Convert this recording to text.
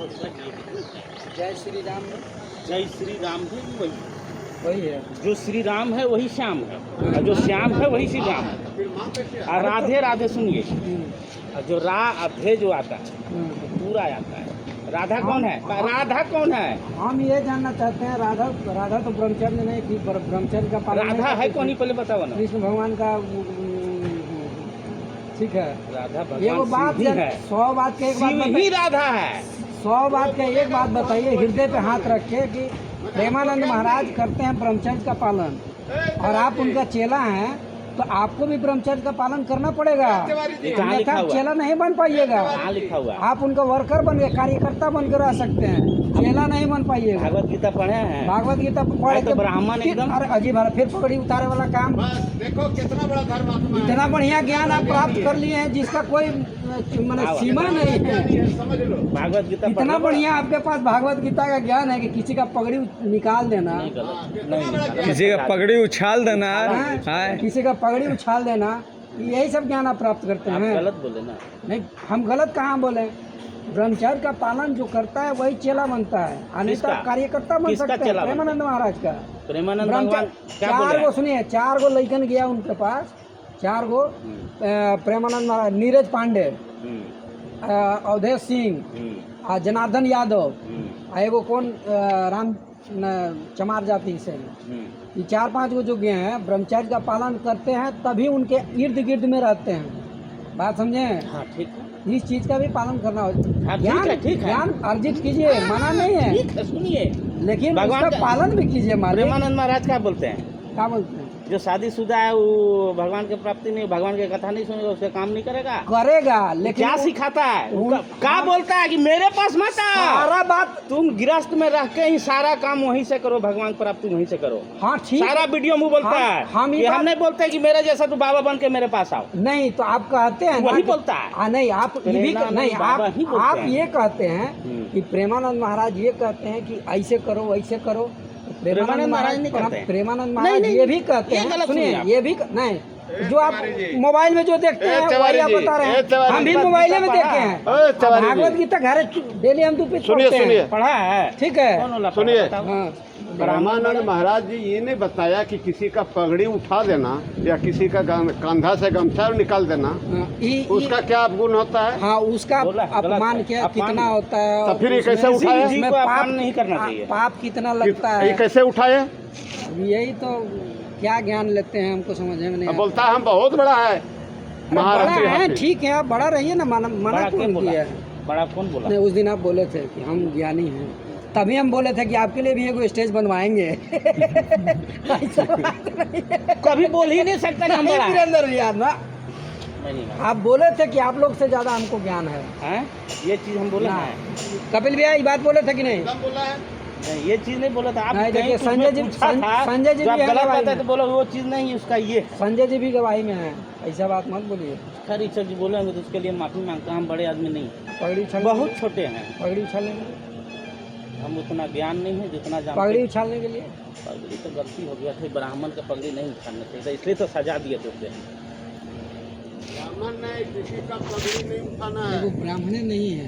जय श्री राम। जय श्री राम है वही वही है। जो श्री राम है वही श्याम है, और जो श्याम है वही श्री राम है। और राधे राधे सुनिए, और जो राधे जो आता है वो पूरा आता है। राधा कौन है? राधा कौन है? हम ये जानना चाहते हैं, राधा तो ब्रह्मचर्य नहीं थी, ब्रह्मचर्य का पालन राधा है कौन ही पहले बताओ ना। कृष्ण भगवान का ठीक है। राधा ये वो भगवान बात शिव ही है, 100 बात के एक बात शिव ही राधा है। 100 बात के एक बात बताइए, हृदय पे हाथ रख के कि प्रेमानंद महाराज करते हैं ब्रह्मचर्य का पालन, और आप उनका चेला हैं तो आपको भी ब्रह्मचर्य का पालन करना पड़ेगा, अन्यथा चेला नहीं बन पाइएगा। लिखा हुआ आप उनका वर्कर बन गए, कार्यकर्ता बनकर रह सकते हैं, चेला नहीं बन पाइएगा। भागवत गीता पढ़े हैं? भागवत गीता पढ़े तो ब्राह्मण एकदम। अरे अजीब है, फिर पगड़ी उतारे वाला काम। देखो कितना बड़ा धर्म, इतना बढ़िया ज्ञान आप प्राप्त कर लिए हैं जिसका कोई माने सीमा नहीं है। समझ लो। भागवत गीता इतना बढ़िया आपके पास भागवत गीता का ज्ञान है कि किसी का पगड़ी निकाल देना, किसी का पगड़ी उछाल देना है, किसी का पगड़ी उछाल देना, यही सब ज्ञान आप प्राप्त करते आप हैं। गलत बोले ना। नहीं, हम गलत कहाँ बोले। ब्रह्मचर्य का पालन जो करता है वही चेला बनता है, अन्यथा कार्यकर्ता बन सकता है। प्रेमानंद महाराज का प्रेमानंद भगवान क्या बोले? 4 गो सुनिए, 4 गो लइकन गया उनके पास, 4 गो प्रेमानंद महाराज, नीरज पांडे, अवधेश सिंह, जनार्दन यादव, एगो कौन राम चमार जाति से, ये 4-5 गो जो गए हैं ब्रह्मचर्य का पालन करते हैं, तभी उनके इर्द गिर्द में रहते हैं। बात समझे? हाँ ठीक है। इस चीज का भी पालन करना होगा। हाँ, ठीक है। ज्ञान अर्जित कीजिए, मना नहीं है, ठीक है, सुनिए, लेकिन भगवान उसका पालन भी कीजिए। प्रेमानंद महाराज क्या बोलते हैं? क्या बोलते हैं? जो शादीशुदा है वो भगवान की प्राप्ति नहीं, भगवान की कथा नहीं सुनेगा, उसका काम नहीं करेगा। करेगा, लेकिन क्या सिखाता है? क्या बोलता है कि मेरे पास मत आओ, सारा बात तुम गृहस्थ में रह के ही सारा काम वहीं से करो, भगवान प्राप्ति वहीं से करो। हाँ ठीक, सारा वीडियो में बोलता है। हम हम नहीं बोलते कि मेरे जैसा तू बाबा बन के मेरे पास आओ। नहीं, तो आप कहते हैं वही बोलता है। नहीं, आप ये भी नहीं, आप ये कहते हैं कि प्रेमानंद महाराज ये कहते हैं कि ऐसे करो वैसे करो। प्रेमानंद महाराज नहीं कहते हैं। प्रेमानंद महाराज ये भी कहते हैं, सुनिए, ये भी नहीं, जो आप मोबाइल में जो देखते हैं वही आप बता रहे हैं। हम भी मोबाइल में देखे हैं, भागवत गीता घर डेली हम तो सुनिए पढ़ा है। ठीक है, सुनिए, हाँ। ब्रह्मानंद महाराज जी ये नहीं बताया कि किसी का पगड़ी उठा देना या किसी का कंधा से गमछा निकाल देना, उसका क्या गुण होता है? हाँ, उसका अपमान क्या कितना होता है, तो फिर ये कैसे उठाया? उसमें पाप नहीं करना चाहिए। पाप कितना लगता है, ये कैसे उठाए? यही तो क्या ज्ञान लेते हैं, हमको समझ में नहीं आता। बोलता है हम बहुत बड़ा है बड़ा महाराज है, ठीक है, आप बड़ा रहिए ना, मना कौन किया? बड़ा कौन बोला? नहीं, उस दिन आप बोले थे कि हम ज्ञानी हैं, तभी हम बोले थे कि आपके लिए भी एगो स्टेज बनवाएंगे। ऐसा बात नहीं है। कभी बोल ही नहीं सकता कि हम बड़ा हैं। वीरेंद्र भैया ना, नहीं, आप बोले थे कि आप लोग से ज्यादा हमको ज्ञान है। हैं? ये चीज हम बोले ना। हैं। कपिल भैया ये बात बोले थे कि नहीं? नहीं, ये चीज नहीं बोला था आप। नहीं, देखिए, कहीं संजय जी पूछा था, संजय जी जो आप भी है गलत गवाही बताए में। तो बोलो वो चीज नहीं, उसका ये संजय जी भी गवाही में है, ऐसा बात मत बोलिए। खैर ईश्वर जी बोलेंगे तो उसके लिए माफी मांगता हूं। हम बड़े आदमी नहीं, पगड़ी उछालने बहुत छोटे हैं, पगड़ी उछालने के लिए, हम उतना ज्ञान नहीं है जितना जानते पगड़ी हैं। उछालने के लिए पगड़ी तो गलती हो गया था, ब्राह्मण का पगड़ी नहीं उठाना चाहिए, इसलिए तो सजा दिए थे उसे। ब्राह्मण नहीं, किसी का पगड़ी नहीं उठाना है। वो ब्राह्मण नहीं है।